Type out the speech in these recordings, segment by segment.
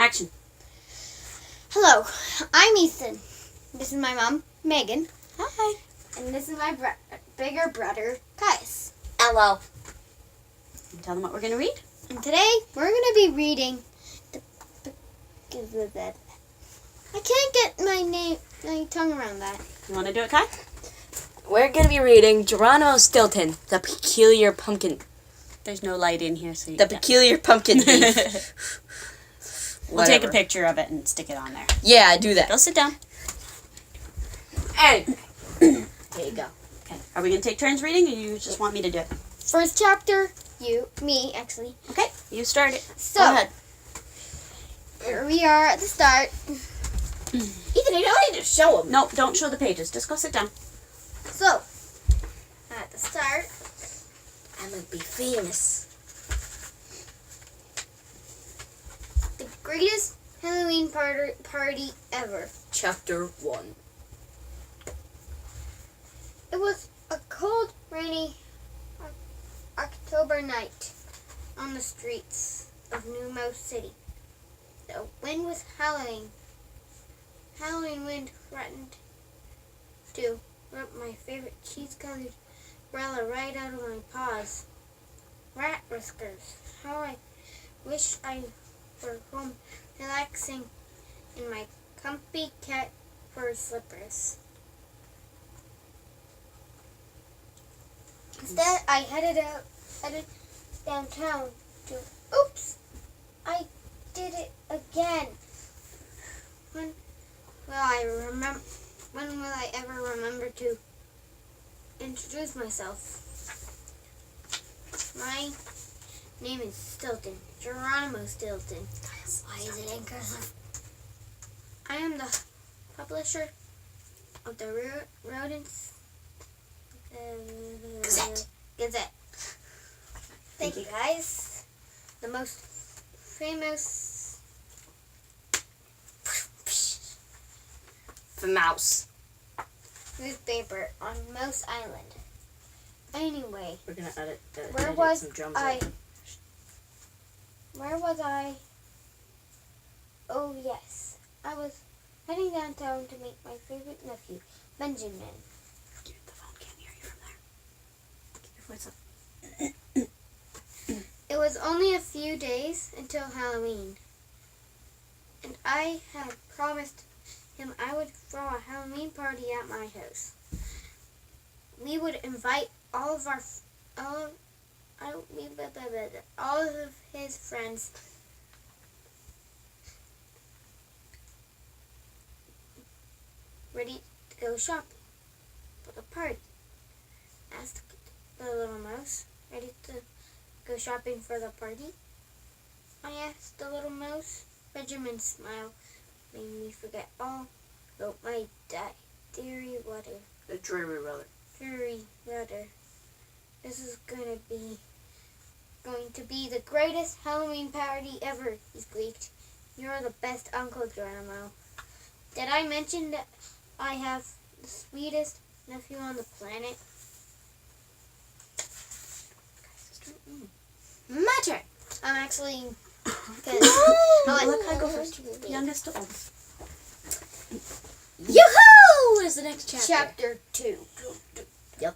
Action. Hello, I'm Ethan. This is my mom, Megan. Hi. And this is my bigger brother, Caius. Hello. Tell them what we're going to read. And today, we're going to be reading I can't get my tongue around that. You want to do it, Kai? We're going to be reading Geronimo Stilton, The Peculiar Pumpkin. There's no light in here, so you The Peculiar Pumpkin Thief. We'll take a picture of it and stick it on there. Yeah, do that. Go sit down. Hey. There you go. Okay. Are we going to take turns reading, or you just want me to do it? First chapter, me, actually. Okay. You start it. So, Go ahead. here we are at the start. Ethan, you don't need to show him. No, don't show the pages. Just go sit down. So, at the start, I'm going to be famous. the greatest Halloween party ever. Chapter 1. It was a cold, rainy October night on the streets of New Mouse City. The wind was howling. Halloween wind threatened to rip my favorite cheese-colored umbrella right out of my paws. Rat whiskers. How I wish I were home relaxing in my comfy cat fur slippers. Instead, I headed downtown to, oops, I did it again. When will I ever remember to introduce myself? My name is Stilton, Geronimo Stilton. Why is it in cursive? I am the publisher of the Rodents Gazette. Thank you, guys. The most famous Mouse. newspaper on Mouse Island. Anyway, We're going to edit where was some drums I? in. Where was I? Oh yes, I was heading downtown to meet my favorite nephew, Benjamin. The phone can't hear you from there. Keep your voice up. It was only a few days until Halloween, and I had promised him I would throw a Halloween party at my house. We would invite all of his friends. Ready to go shopping for the party? Asked the little mouse. Ready to go shopping for the party? I asked the little mouse. Benjamin's smile made me forget all about my dreary weather. The dreary weather. Dreary weather. This is going to be the greatest Halloween party ever, he squeaked. You're the best Uncle Geronimo. Did I mention that I have the sweetest nephew on the planet? My turn. I'm actually... Let Kai go first. Youngest to oldest. Yoo-hoo! Is the next chapter. Chapter 2. Yep.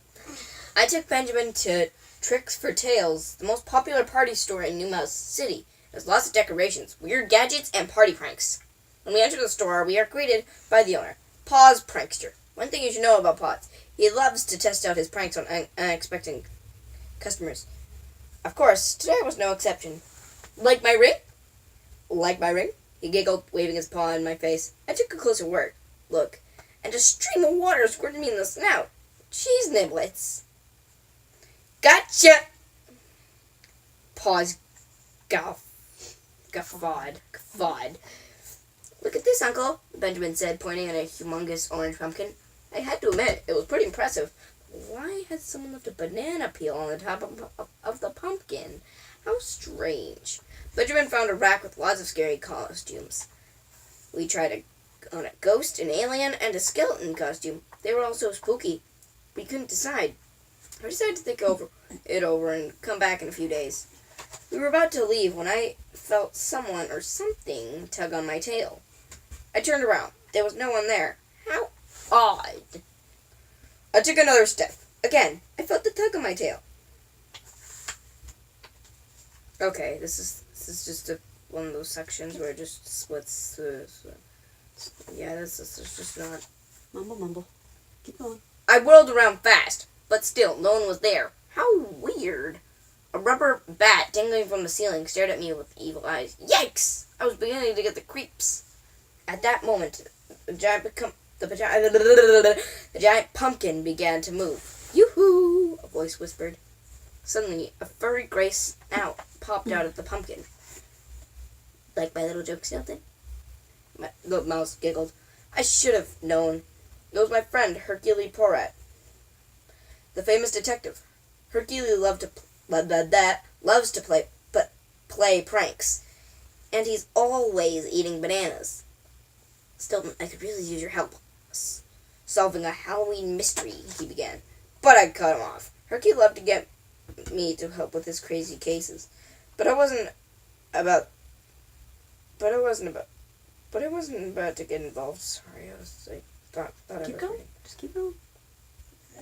I took Benjamin to Tricks for Tales, the most popular party store in New Mouse City. There's lots of decorations, weird gadgets, and party pranks. When we enter the store, we are greeted by the owner, Paws Prankster. One thing you should know about Paws, he loves to test out his pranks on unexpected customers. Of course, today was no exception. Like my ring? Like my ring? He giggled, waving his paw in my face. I took a closer look, and a stream of water squirted me in the snout. Cheese niblets. Gotcha! Paws guffawed. Look at this, Uncle, Benjamin said, pointing at a humongous orange pumpkin. I had to admit, it was pretty impressive. Why had someone left a banana peel on the top of the pumpkin? How strange. Benjamin found a rack with lots of scary costumes. We tried on a ghost, an alien, and a skeleton costume. They were all so spooky. We couldn't decide. I decided to think it over and come back in a few days. We were about to leave when I felt someone or something tug on my tail. I turned around. There was no one there. How odd. I took another step. Again, I felt the tug on my tail. Okay, this is just one of those sections where it just splits. Yeah, this is just not. Mumble. Keep going. I whirled around fast, but still, no one was there. How weird. A rubber bat dangling from the ceiling stared at me with evil eyes. Yikes! I was beginning to get the creeps. At that moment, the giant pumpkin began to move. Yoo-hoo! A voice whispered. Suddenly, a furry gray snout popped out of the pumpkin. Like my little joke, Stilton? The mouse giggled. I should have known. It was my friend, Hercule Poirot, the famous detective. Hercule loves to play pranks, and he's always eating bananas. Stilton, I could really use your help solving a Halloween mystery, he began. But I cut him off. Hercule loved to get me to help with his crazy cases, but I wasn't about to get involved. Sorry, I was like, thought Keep going. Just keep going.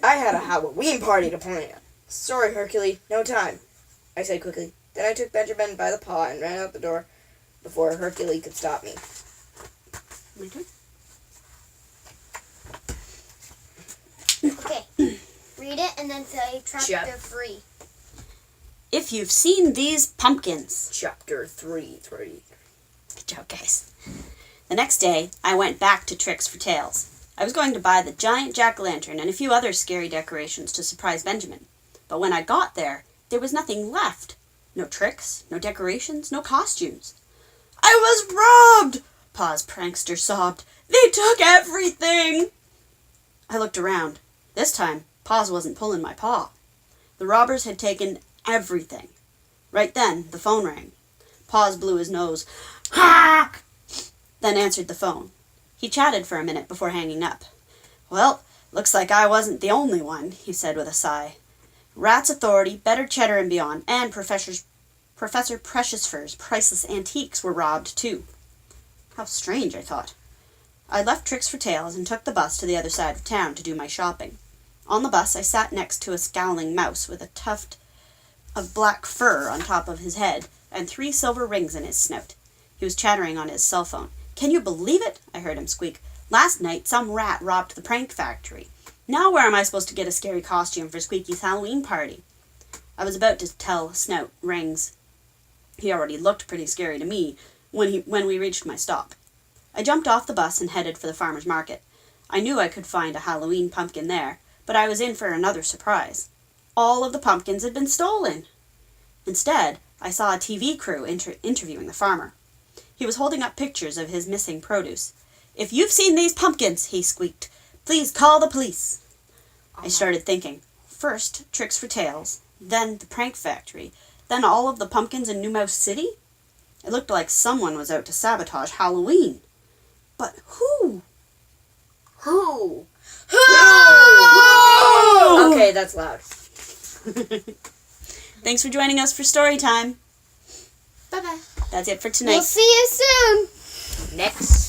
I had a Halloween party to plan. Sorry, Hercule, no time, I said quickly. Then I took Benjamin by the paw and ran out the door before Hercule could stop me. My turn. Okay. Read it and then say chapter 3. If you've seen these pumpkins. Chapter 3. Good job, guys. The next day, I went back to Tricks for Tales. I was going to buy the giant jack-o'-lantern and a few other scary decorations to surprise Benjamin. But when I got there was nothing left. No tricks, no decorations, no costumes. I was robbed! Pa's prankster sobbed. They took everything! I looked around. This time, Pa's wasn't pulling my paw. The robbers had taken everything. Right then, the phone rang. Pa's blew his nose. Ha! Then answered the phone. He chatted for a minute before hanging up. Well, looks like I wasn't the only one, he said with a sigh. Rat's Authority, Better Cheddar and Beyond, and Professor Precious Fur's priceless antiques were robbed too. How strange, I thought. I left Tricks for Tales and took the bus to the other side of town to do my shopping. On the bus, I sat next to a scowling mouse with a tuft of black fur on top of his head and 3 silver rings in his snout. He was chattering on his cell phone. Can you believe it? I heard him squeak. Last night, some rat robbed the prank factory. Now where am I supposed to get a scary costume for Squeaky's Halloween party? I was about to tell Snout Rings. He already looked pretty scary to me when we reached my stop. I jumped off the bus and headed for the farmer's market. I knew I could find a Halloween pumpkin there, but I was in for another surprise. All of the pumpkins had been stolen. Instead, I saw a TV crew interviewing the farmer. He was holding up pictures of his missing produce. If you've seen these pumpkins, he squeaked, please call the police. I started thinking. First, Tricks for Tales, then the prank factory, then all of the pumpkins in New Mouse City? It looked like someone was out to sabotage Halloween. But who? Who? Who? Okay, that's loud. Thanks for joining us for story time. Bye-bye. That's it for tonight. We'll see you soon. Next